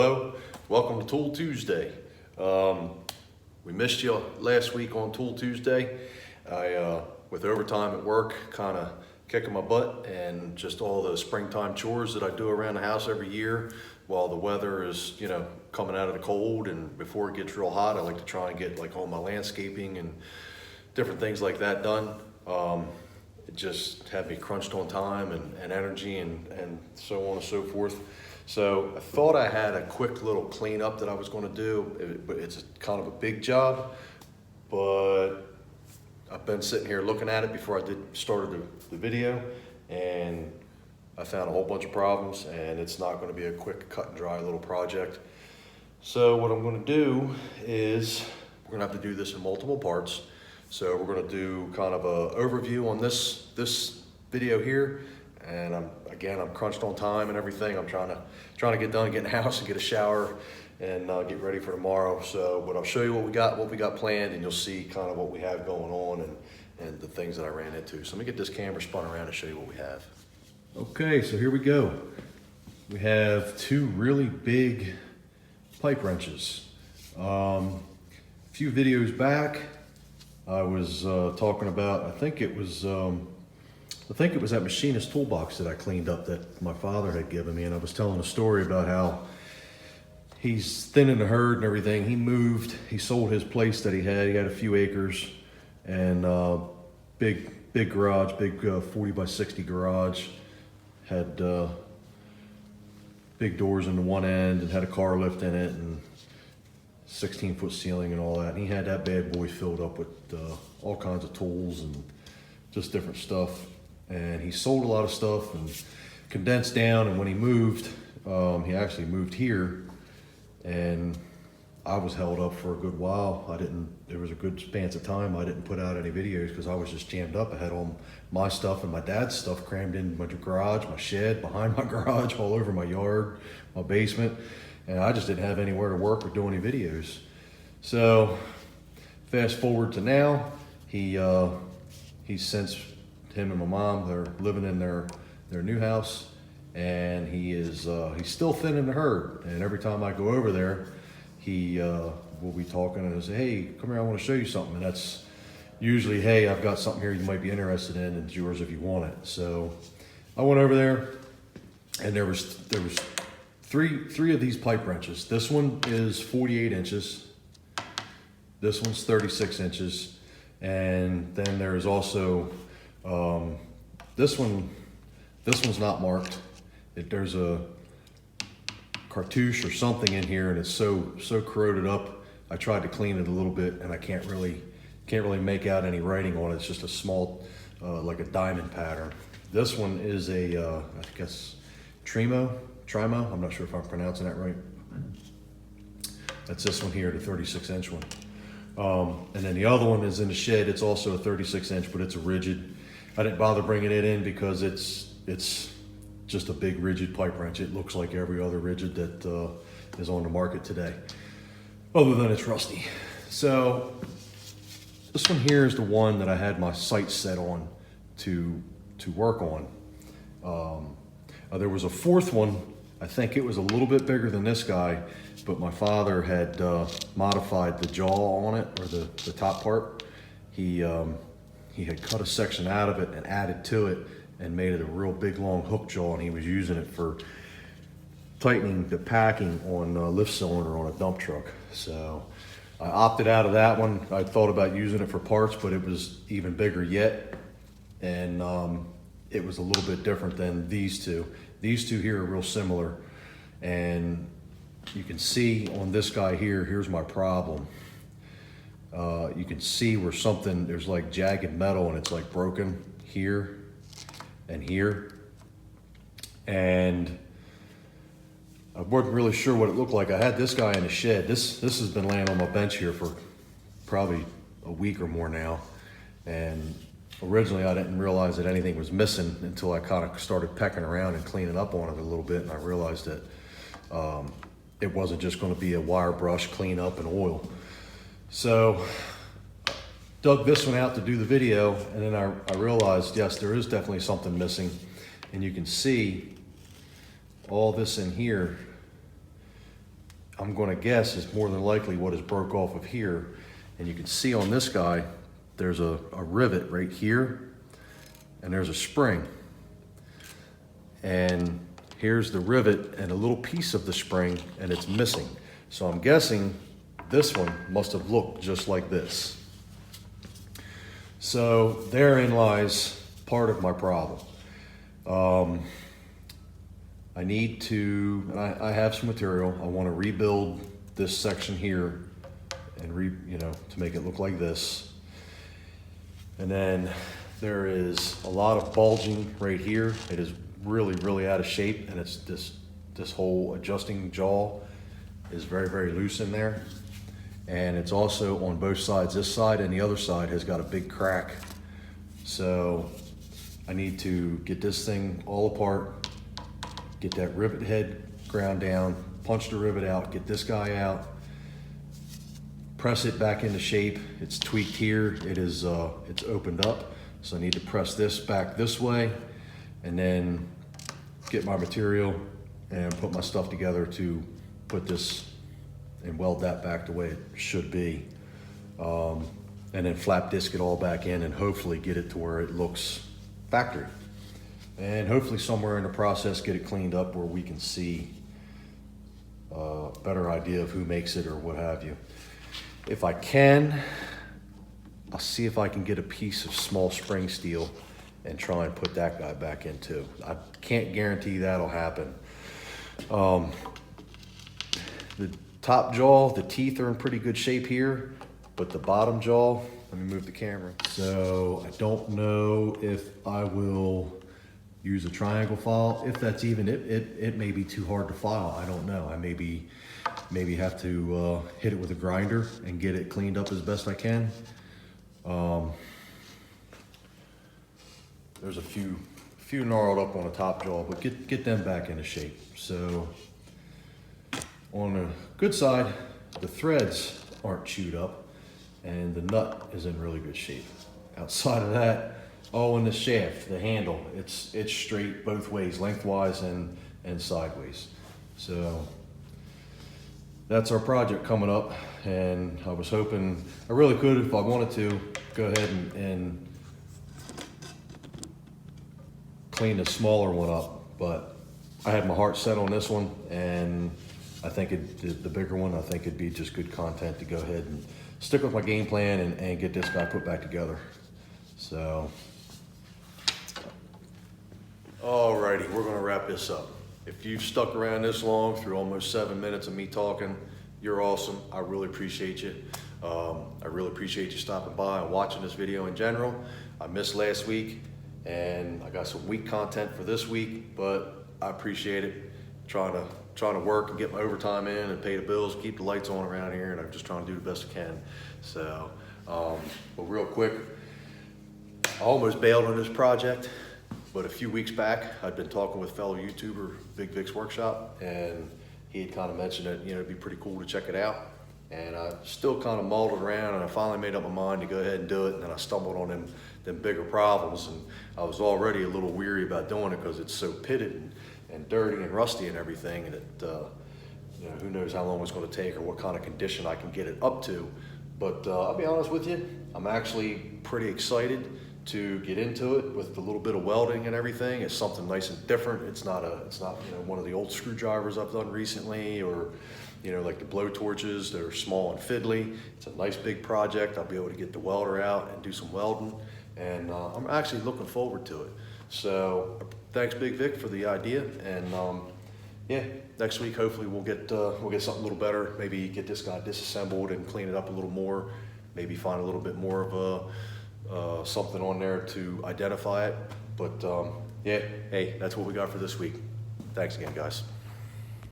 Hello, welcome to Tool Tuesday. We missed you last week on Tool Tuesday. With overtime at work, kind of kicking my butt, and just all the springtime chores that I do around the house every year while the weather is, coming out of the cold, and before it gets real hot, I like to try and get like all my landscaping and different things like that done. It just had me crunched on time and energy and so on and so forth. So I thought I had a quick little cleanup that I was going to do, but it's kind of a big job. But I've been sitting here looking at it before I started the video, and I found a whole bunch of problems, and it's not going to be a quick cut and dry little project. So what I'm going to do is we're going to have to do this in multiple parts. So we're going to do kind of a overview on this video here, and I'm crunched on time and everything. I'm trying to get done, get in the house and get a shower and get ready for tomorrow. So, but I'll show you what we got planned, and you'll see kind of what we have going on and the things that I ran into. So let me get this camera spun around and show you what we have. Okay, so here we go. We have two really big pipe wrenches. A few videos back, I was talking about, I think it was that machinist toolbox that I cleaned up that my father had given me, and I was telling a story about how he's thinning the herd and everything. He moved, he sold his place that he had a few acres, and big garage, big 40 by 60 garage, had big doors in the one end and had a car lift in it and 16-foot ceiling and all that. And he had that bad boy filled up with all kinds of tools and just different stuff. And he sold a lot of stuff and condensed down. And when he moved, he actually moved here, and I was held up for a good while. There was a good span of time I didn't put out any videos because I was just jammed up. I had all my stuff and my dad's stuff crammed in my garage, my shed, behind my garage, all over my yard, my basement. And I just didn't have anywhere to work or do any videos. So fast forward to now, he's since, him and my mom, they're living in their new house, and he's still thinning the herd. And every time I go over there, we'll be talking and he'll say, "Hey, come here, I want to show you something." And that's usually, "Hey, I've got something here you might be interested in, and it's yours if you want it." So I went over there, and there was three of these pipe wrenches. This one is 48 inches. This one's 36 inches. And then there's also this one's not marked. There's a cartouche or something in here, and it's so corroded up. I tried to clean it a little bit, and I can't really make out any writing on it. It's just a small, like a diamond pattern. This one is a, I guess, Trimo. I'm not sure if I'm pronouncing that right. That's this one here, the 36-inch one. And then the other one is in the shed. It's also a 36-inch, but it's a rigid. I didn't bother bringing it in because it's just a big rigid pipe wrench. It looks like every other rigid that is on the market today, other than it's rusty. So this one here is the one that I had my sights set on to work on. There was a fourth one. I think it was a little bit bigger than this guy, but my father had modified the jaw on it, or the top part. He had cut a section out of it and added to it and made it a real big long hook jaw, and he was using it for tightening the packing on a lift cylinder on a dump truck. So I opted out of that one. I thought about using it for parts, but it was even bigger yet, and it was a little bit different than these two. These two here are real similar, and you can see on this guy here, here's my problem. You can see where there's like jagged metal, and it's like broken here and here. And I wasn't really sure what it looked like. I had this guy in the shed. This has been laying on my bench here for probably a week or more now. And originally I didn't realize that anything was missing until I kind of started pecking around and cleaning up on it a little bit, and I realized that it wasn't just going to be a wire brush clean up and oil. So dug this one out to do the video, and then I realized, yes, there is definitely something missing. And you can see all this in here I'm gonna guess is more than likely what is broke off of here. And you can see on this guy, there's a rivet right here, and there's a spring. And here's the rivet and a little piece of the spring, and it's missing. So I'm guessing this one must have looked just like this. So therein lies part of my problem. I need to, I have some material. I want to rebuild this section here and to make it look like this. And then there is a lot of bulging right here. It is really, really out of shape, and it's this whole adjusting jaw is very, very loose in there. And it's also on both sides. This side and the other side has got a big crack. So I need to get this thing all apart, get that rivet head ground down, punch the rivet out, get this guy out, press it back into shape. It's tweaked here. It is, it's opened up. So I need to press this back this way, and then get my material and put my stuff together to put this and weld that back the way it should be. And then flap disc it all back in and hopefully get it to where it looks factory. And hopefully somewhere in the process get it cleaned up where we can see a better idea of who makes it or what have you. If I can, I'll see if I can get a piece of small spring steel and try and put that guy back in too. I can't guarantee that'll happen. The top jaw, the teeth are in pretty good shape here, but the bottom jaw, let me move the camera. So I don't know if I will use a triangle file. If that's even, it may be too hard to file. I don't know. I maybe have to hit it with a grinder and get it cleaned up as best I can. There's a few gnarled up on the top jaw, but get them back into shape. So on the good side, the threads aren't chewed up and the nut is in really good shape. Outside of that, in the shaft, the handle, it's straight both ways, lengthwise and sideways. So that's our project coming up, and I was hoping, I really could, if I wanted to, go ahead and clean the smaller one up, but I had my heart set on this one, and I think the bigger one, I think it'd be just good content to go ahead and stick with my game plan and get this guy put back together. So, alrighty, we're gonna wrap this up. If you've stuck around this long through almost 7 minutes of me talking, you're awesome. I really appreciate you. I really appreciate you stopping by and watching this video in general. I missed last week, and I got some weak content for this week, but I appreciate it. Trying to work and get my overtime in and pay the bills, keep the lights on around here, and I'm just trying to do the best I can. So, but real quick, I almost bailed on this project, but a few weeks back, I'd been talking with fellow YouTuber, Big Vic's Workshop, and he had kind of mentioned that, it'd be pretty cool to check it out. And I still kind of mulled around, and I finally made up my mind to go ahead and do it, and then I stumbled on them bigger problems, and I was already a little weary about doing it because it's so pitted and dirty and rusty and everything, and it, who knows how long it's going to take or what kind of condition I can get it up to. But I'll be honest with you, I'm actually pretty excited to get into it with a little bit of welding and everything. It's something nice and different. It's not one of the old screwdrivers I've done recently, or like the blow torches. They're small and fiddly. It's a nice big project. I'll be able to get the welder out and do some welding, and I'm actually looking forward to it. So thanks, Big Vic, for the idea, and yeah, next week hopefully we'll get something a little better. Maybe get this guy disassembled and clean it up a little more. Maybe find a little bit more of something on there to identify it. But yeah, hey, that's what we got for this week. Thanks again, guys.